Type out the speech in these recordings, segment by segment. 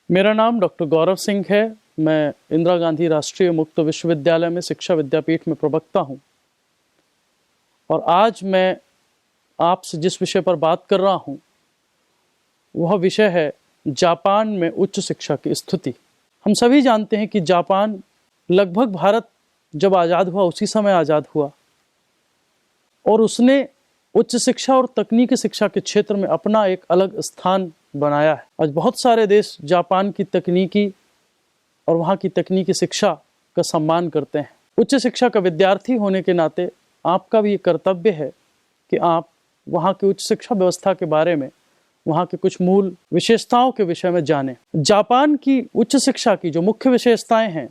मेरा नाम डॉक्टर गौरव सिंह है। मैं इंदिरा गांधी राष्ट्रीय मुक्त विश्वविद्यालय में शिक्षा विद्यापीठ में प्रवक्ता हूं और आज मैं आपसे जिस विषय पर बात कर रहा हूं वह विषय है जापान में उच्च शिक्षा की स्थिति। हम सभी जानते हैं कि जापान लगभग भारत जब आज़ाद हुआ उसी समय आज़ाद हुआ और उसने उच्च शिक्षा और तकनीकी शिक्षा के क्षेत्र में अपना एक अलग स्थान बनाया है। आज बहुत सारे देश जापान की तकनीकी और वहाँ की तकनीकी शिक्षा का सम्मान करते हैं। उच्च शिक्षा का विद्यार्थी होने के नाते आपका भी ये कर्तव्य है कि आप वहाँ की उच्च शिक्षा व्यवस्था के बारे में, वहाँ के कुछ मूल विशेषताओं के विषय में जानें। जापान की उच्च शिक्षा की जो मुख्य विशेषताएं हैं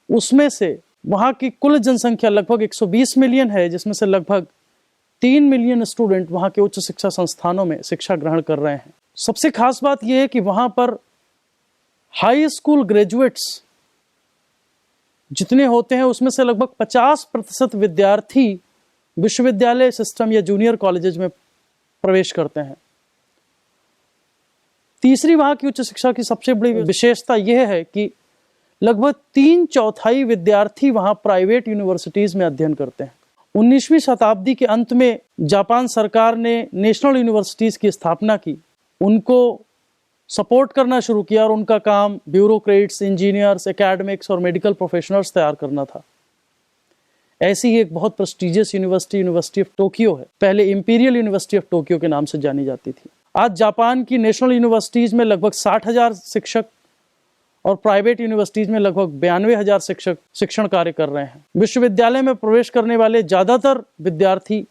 उसमें से वहाँ की कुल जनसंख्या लगभग 120 मिलियन है, जिसमें से लगभग 3 मिलियन स्टूडेंट वहाँ के उच्च शिक्षा संस्थानों में शिक्षा ग्रहण कर रहे हैं। सबसे खास बात यह है कि वहाँ पर हाई स्कूल ग्रेजुएट्स जितने होते हैं उसमें से लगभग 50% विद्यार्थी विश्वविद्यालय सिस्टम या जूनियर कॉलेजेस में प्रवेश करते हैं। तीसरी वहाँ की उच्च शिक्षा की सबसे बड़ी विशेषता यह है कि लगभग 3/4 विद्यार्थी वहाँ प्राइवेट यूनिवर्सिटीज में अध्ययन करते हैं। 19वीं शताब्दी के अंत में जापान सरकार ने नेशनल यूनिवर्सिटीज की स्थापना की, उनको सपोर्ट करना शुरू किया और उनका काम ब्यूरोक्रेट्स, इंजीनियर्स, एकेडमिक्स और मेडिकल प्रोफेशनल्स तैयार करना था। ऐसी ही एक बहुत प्रेस्टिजियस यूनिवर्सिटी ऑफ टोक्यो है, पहले इंपीरियल यूनिवर्सिटी ऑफ टोक्यो के नाम से जानी जाती थी। आज जापान की नेशनल यूनिवर्सिटीज में लगभग 60,000 शिक्षक और प्राइवेट यूनिवर्सिटीज में लगभग 92,000 शिक्षक शिक्षण कार्य कर रहे हैं। विश्वविद्यालय में प्रवेश करने वाले ज़्यादातर विद्यार्थी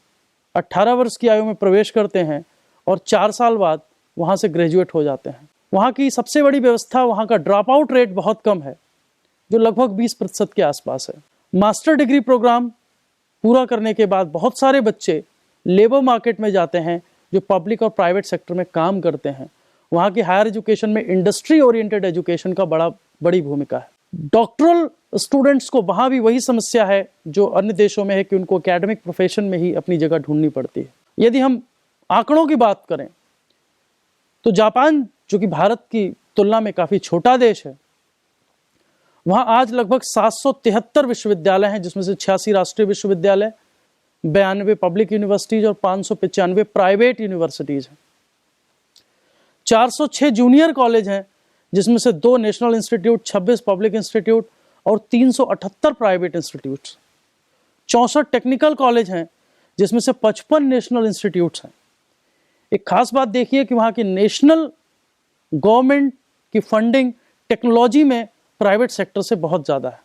18 वर्ष की आयु में प्रवेश करते हैं और 4 साल बाद वहाँ से ग्रेजुएट हो जाते हैं। वहाँ की सबसे बड़ी व्यवस्था, वहाँ का ड्रॉप आउट रेट बहुत कम है, जो लगभग 20% के आसपास है। मास्टर डिग्री प्रोग्राम पूरा करने के बाद बहुत सारे बच्चे लेबर मार्केट में जाते हैं, जो पब्लिक और प्राइवेट सेक्टर में काम करते हैं। वहाँ की हायर एजुकेशन में इंडस्ट्री ओरिएंटेड एजुकेशन का बड़ी भूमिका है। डॉक्टरल स्टूडेंट्स को वहाँ भी वही समस्या है जो अन्य देशों में है कि उनको एकेडमिक प्रोफेशन में ही अपनी जगह ढूंढनी पड़ती है। यदि हम आंकड़ों की बात करें तो जापान, जो कि भारत की तुलना में काफ़ी छोटा देश है, वहाँ आज लगभग 773 विश्वविद्यालय हैं, जिसमें से 86 राष्ट्रीय विश्वविद्यालय, 92 पब्लिक यूनिवर्सिटीज और 595 प्राइवेट यूनिवर्सिटीज हैं। 406 जूनियर कॉलेज हैं, जिसमें से 2 नेशनल इंस्टीट्यूट, 26 पब्लिक इंस्टीट्यूट और 378 प्राइवेट इंस्टीट्यूट। 64 टेक्निकल कॉलेज हैं, जिसमें से 55 नेशनल इंस्टीट्यूट्स हैं। एक खास बात देखिए कि वहाँ की नेशनल गवर्नमेंट की फंडिंग टेक्नोलॉजी में प्राइवेट सेक्टर से बहुत ज़्यादा है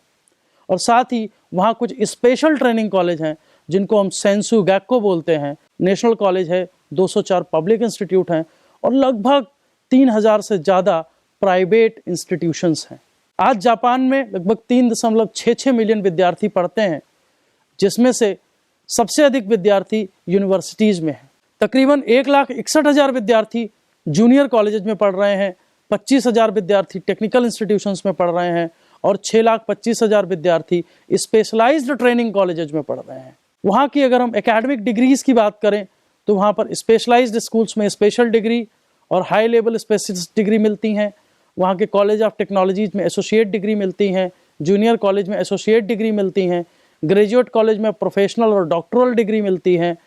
और साथ ही वहाँ कुछ स्पेशल ट्रेनिंग कॉलेज हैं जिनको हम सेंसु गैक्को बोलते हैं। नेशनल कॉलेज है, 204 पब्लिक इंस्टीट्यूट हैं और लगभग 3000 से ज़्यादा प्राइवेट इंस्टीट्यूशंस हैं। आज जापान में लगभग 3.66 मिलियन विद्यार्थी पढ़ते हैं, जिसमें से सबसे अधिक विद्यार्थी यूनिवर्सिटीज़ में हैं। तकरीबन 1,61,000 विद्यार्थी जूनियर कॉलेजेस में पढ़ रहे हैं, 25,000 विद्यार्थी टेक्निकल इंस्टीट्यूशंस में पढ़ रहे हैं और 6,25,000 विद्यार्थी स्पेशलाइज्ड ट्रेनिंग कॉलेजेस में पढ़ रहे हैं। वहाँ की अगर हम एकेडमिक डिग्रीज की बात करें तो वहाँ पर स्पेशलाइज्ड स्कूल्स में स्पेशल डिग्री और हाई लेवल स्पेशलिस्ट डिग्री मिलती हैं। वहाँ के कॉलेज ऑफ टेक्नोलॉजीज में एसोसिएट डिग्री मिलती हैं, जूनियर कॉलेज में एसोसिएट डिग्री मिलती हैं, ग्रेजुएट कॉलेज में प्रोफेशनल और डॉक्टरल डिग्री मिलती हैं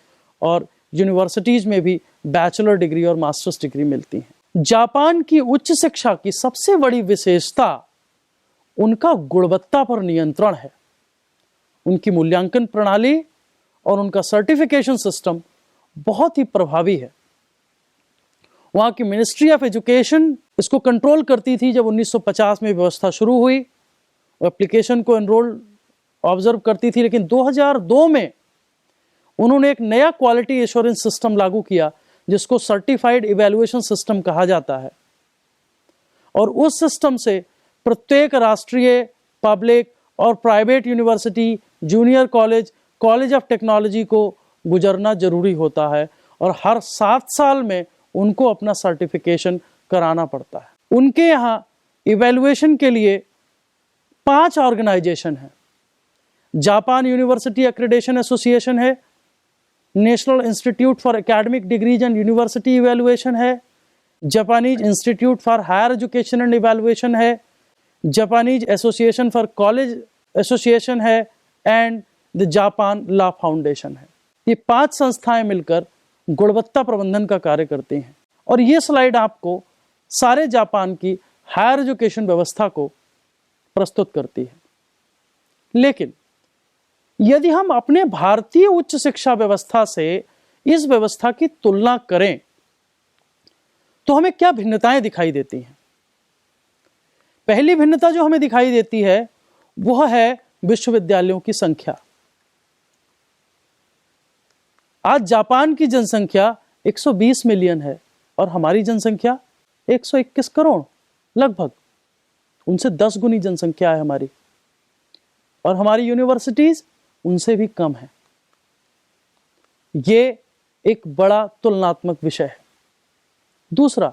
और यूनिवर्सिटीज़ में भी बैचलर डिग्री और मास्टर्स डिग्री मिलती हैं। जापान की उच्च शिक्षा की सबसे बड़ी विशेषता उनका गुणवत्ता पर नियंत्रण है। उनकी मूल्यांकन प्रणाली और उनका सर्टिफिकेशन सिस्टम बहुत ही प्रभावी है। वहाँ की मिनिस्ट्री ऑफ एजुकेशन इसको कंट्रोल करती थी। जब 1950 में व्यवस्था शुरू हुई, एप्लीकेशन को एनरोल ऑब्जर्व करती थी, लेकिन 2002 में उन्होंने एक नया क्वालिटी एश्योरेंस सिस्टम लागू किया जिसको सर्टिफाइड इवैल्यूएशन सिस्टम कहा जाता है और उस सिस्टम से प्रत्येक राष्ट्रीय, पब्लिक और private university, junior college, college of technology को गुजरना जरूरी होता है और हर 7 साल में उनको अपना सर्टिफिकेशन कराना पड़ता है। उनके यहाँ इवैल्यूएशन के लिए 5 ऑर्गेनाइजेशन हैं। जापान यूनिवर्सिटी एक्रेडिटेशन एसोसिएशन है, national institute for academic degrees and university evaluation है, Japanese institute for higher education and evaluation है, Japanese association for college association है and the Japan law foundation है। ये 5 संस्थाएं मिलकर गुणवत्ता प्रबंधन का कार्य करती हैं। और ये स्लाइड आपको सारे जापान की हायर एजुकेशन व्यवस्था को प्रस्तुत करती है। लेकिन यदि हम अपने भारतीय उच्च शिक्षा व्यवस्था से इस व्यवस्था की तुलना करें तो हमें क्या भिन्नताएं दिखाई देती हैं? पहली भिन्नता जो हमें दिखाई देती है वह है विश्वविद्यालयों की संख्या। आज जापान की जनसंख्या 120 मिलियन है और हमारी जनसंख्या 121 करोड़ लगभग, उनसे 10 गुनी जनसंख्या है हमारी, और हमारी यूनिवर्सिटीज उनसे भी कम है। ये एक बड़ा तुलनात्मक विषय है। दूसरा,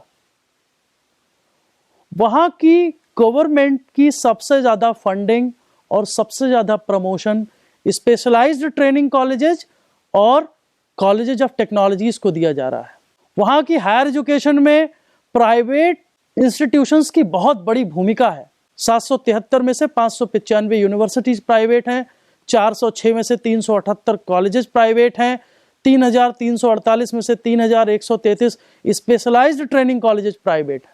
वहां की गवर्नमेंट की सबसे ज्यादा फंडिंग और सबसे ज्यादा प्रमोशन स्पेशलाइज्ड ट्रेनिंग कॉलेजेस और कॉलेजेस ऑफ टेक्नोलॉजीज को दिया जा रहा है। वहां की हायर एजुकेशन में प्राइवेट इंस्टीट्यूशंस की बहुत बड़ी भूमिका है। 773 में से 595 यूनिवर्सिटीज प्राइवेट हैं, 406 में से 378 कॉलेजेस प्राइवेट हैं, 3348 में से 3133 स्पेशलाइज्ड ट्रेनिंग कॉलेजेस प्राइवेट है।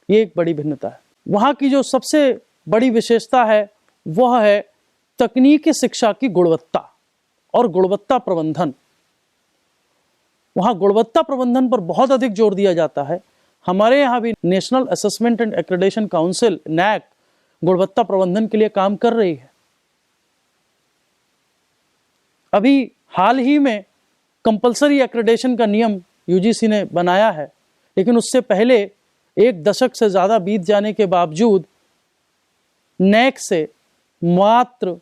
ये एक बड़ी भिन्नता है। वहां की जो सबसे बड़ी विशेषता है वह है तकनीकी शिक्षा की गुणवत्ता और गुणवत्ता प्रबंधन। वहां गुणवत्ता प्रबंधन पर बहुत अधिक जोर दिया जाता है। हमारे यहाँ भी national assessment and accreditation council NAAC गुणवत्ता प्रबंधन के लिए काम कर रही है। अभी हाल ही में कंपलसरी एक्रेडिटेशन का नियम यूजीसी ने बनाया है, लेकिन उससे पहले 1 दशक से ज्यादा बीत जाने के बावजूद नैक से मात्र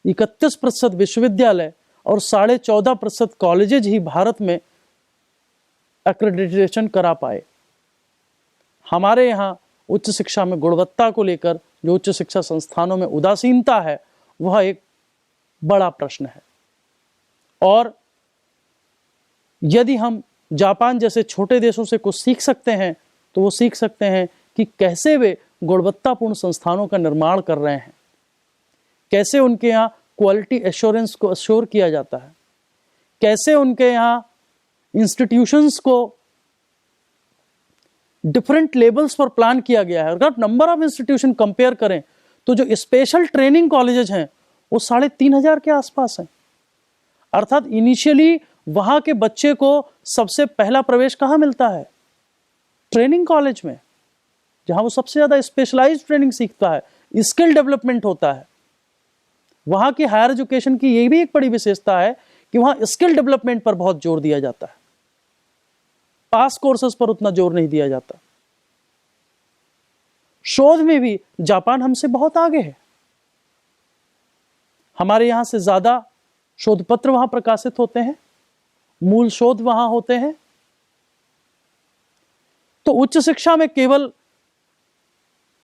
31% विश्वविद्यालय और 14.5% कॉलेजेज ही भारत में एक्रेडिटेशन करा पाए। हमारे यहाँ उच्च शिक्षा में गुणवत्ता को लेकर जो उच्च शिक्षा संस्थानों में उदासीनता है वह एक बड़ा प्रश्न है। और यदि हम जापान जैसे छोटे देशों से कुछ सीख सकते हैं तो वो सीख सकते हैं कि कैसे वे गुणवत्तापूर्ण संस्थानों का निर्माण कर रहे हैं, कैसे उनके यहाँ क्वालिटी एश्योरेंस को अश्योर किया जाता है, कैसे उनके यहाँ इंस्टीट्यूशंस को डिफरेंट लेवल्स पर प्लान किया गया है। अगर नंबर ऑफ इंस्टीट्यूशन कंपेयर करें तो जो स्पेशल ट्रेनिंग कॉलेजेस हैं वो 3500 के आसपास हैं। अर्थात इनिशियली वहां के बच्चे को सबसे पहला प्रवेश कहां मिलता है? ट्रेनिंग कॉलेज में, जहां वो सबसे ज्यादा स्पेशलाइज्ड ट्रेनिंग सीखता है, स्किल डेवलपमेंट होता है। वहां की हायर एजुकेशन की यह भी एक बड़ी विशेषता है कि वहां स्किल डेवलपमेंट पर बहुत जोर दिया जाता है, पास कोर्सेज पर उतना जोर नहीं दिया जाता। शोध में भी जापान हमसे बहुत आगे है। हमारे यहां से ज्यादा शोध पत्र वहां प्रकाशित होते हैं, मूल शोध वहां होते हैं। तो उच्च शिक्षा में केवल